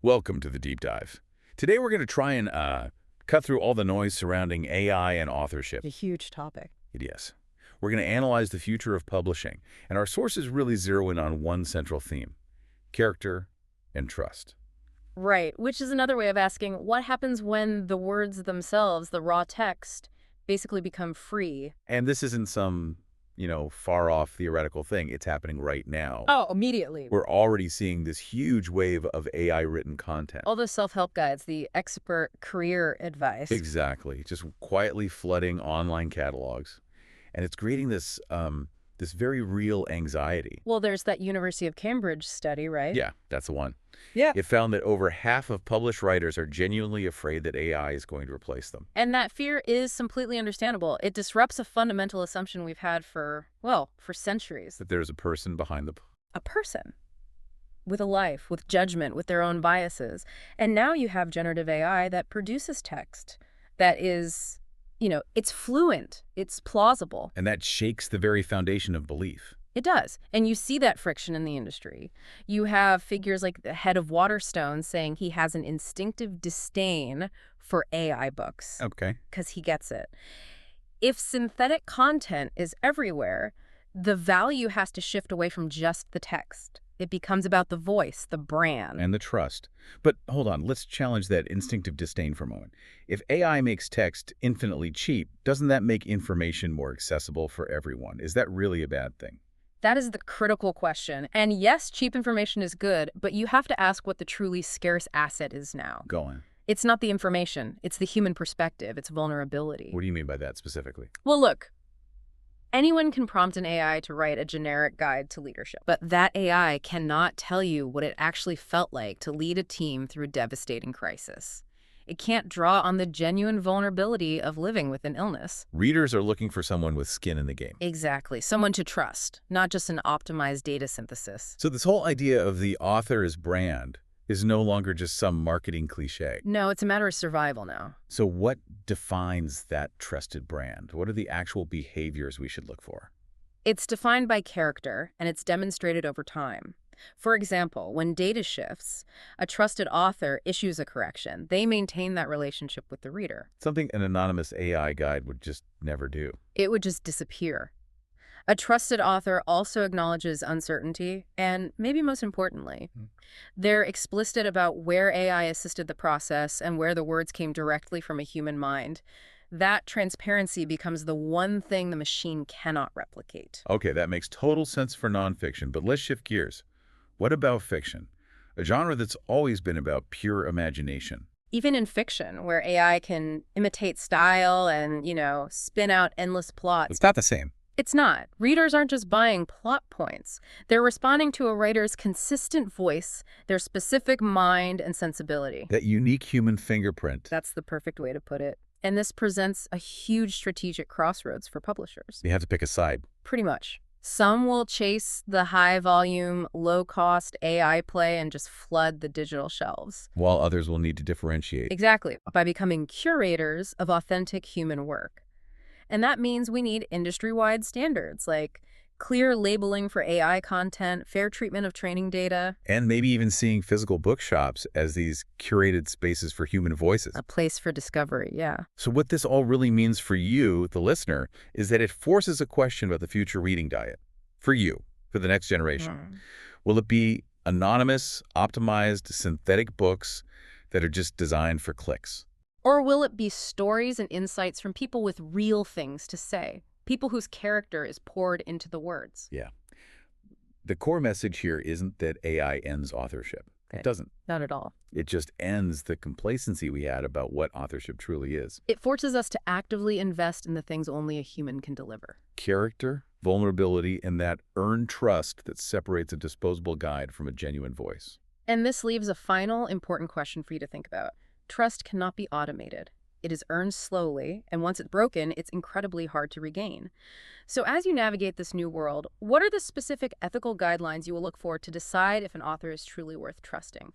Welcome to the deep dive. Today we're going to try and cut through all the noise surrounding AI and authorship. A huge topic. Yes. We're going to analyze the future of publishing, and our sources really zero in on one central theme: character and trust. Right, which is another way of asking what happens when the words themselves, the raw text, basically become free. And this isn't some, far off theoretical thing. It's happening right now. Oh, immediately. We're already seeing this huge wave of AI-written content. All the self-help guides, the expert career advice. Exactly. Just quietly flooding online catalogs. And it's creating this very real anxiety. Well, there's that University of Cambridge study, right? Yeah, that's the one. Yeah. It found that over half of published writers are genuinely afraid that AI is going to replace them. And that fear is completely understandable. It disrupts a fundamental assumption we've had for centuries. That there's a person behind the... A person with a life, with judgment, with their own biases. And now you have generative AI that produces text that is, it's fluent, it's plausible. And that shakes the very foundation of belief. It does. And you see that friction in the industry. You have figures like the head of Waterstone saying he has an instinctive disdain for AI books. Okay. Because he gets it. If synthetic content is everywhere, the value has to shift away from just the text. It becomes about the voice, the brand. And the trust. But hold on, let's challenge that instinctive disdain for a moment. If AI makes text infinitely cheap, doesn't that make information more accessible for everyone? Is that really a bad thing? That is the critical question. And yes, cheap information is good, but you have to ask what the truly scarce asset is now. Go on. It's not the information. It's the human perspective. It's vulnerability. What do you mean by that specifically? Well, look, anyone can prompt an AI to write a generic guide to leadership, but that AI cannot tell you what it actually felt like to lead a team through a devastating crisis. It can't draw on the genuine vulnerability of living with an illness. Readers are looking for someone with skin in the game. Exactly. Someone to trust, not just an optimized data synthesis. So this whole idea of the author as brand is no longer just some marketing cliche. No, it's a matter of survival now. So what defines that trusted brand? What are the actual behaviors we should look for? It's defined by character, and it's demonstrated over time. For example, when data shifts, a trusted author issues a correction. They maintain that relationship with the reader. Something an anonymous AI guide would just never do. It would just disappear. A trusted author also acknowledges uncertainty, and maybe most importantly, they're explicit about where AI assisted the process and where the words came directly from a human mind. That transparency becomes the one thing the machine cannot replicate. Okay, that makes total sense for nonfiction, but let's shift gears. What about fiction? A genre that's always been about pure imagination. Even in fiction, where AI can imitate style and, spin out endless plots. It's not the same. It's not. Readers aren't just buying plot points. They're responding to a writer's consistent voice, their specific mind and sensibility. That unique human fingerprint. That's the perfect way to put it. And this presents a huge strategic crossroads for publishers. You have to pick a side. Pretty much. Some will chase the high-volume, low-cost AI play and just flood the digital shelves. While others will need to differentiate. Exactly, by becoming curators of authentic human work. And that means we need industry-wide standards like clear labeling for AI content, fair treatment of training data. And maybe even seeing physical bookshops as these curated spaces for human voices. A place for discovery, yeah. So what this all really means for you, the listener, is that it forces a question about the future reading diet. For you, for the next generation. Will it be anonymous, optimized, synthetic books that are just designed for clicks? Or will it be stories and insights from people with real things to say? People whose character is poured into the words. Yeah. The core message here isn't that AI ends authorship. Okay. It doesn't. Not at all. It just ends the complacency we had about what authorship truly is. It forces us to actively invest in the things only a human can deliver. Character, vulnerability, and that earned trust that separates a disposable guide from a genuine voice. And this leaves a final important question for you to think about. Trust cannot be automated. It is earned slowly, and once it's broken, it's incredibly hard to regain. So as you navigate this new world, what are the specific ethical guidelines you will look for to decide if an author is truly worth trusting?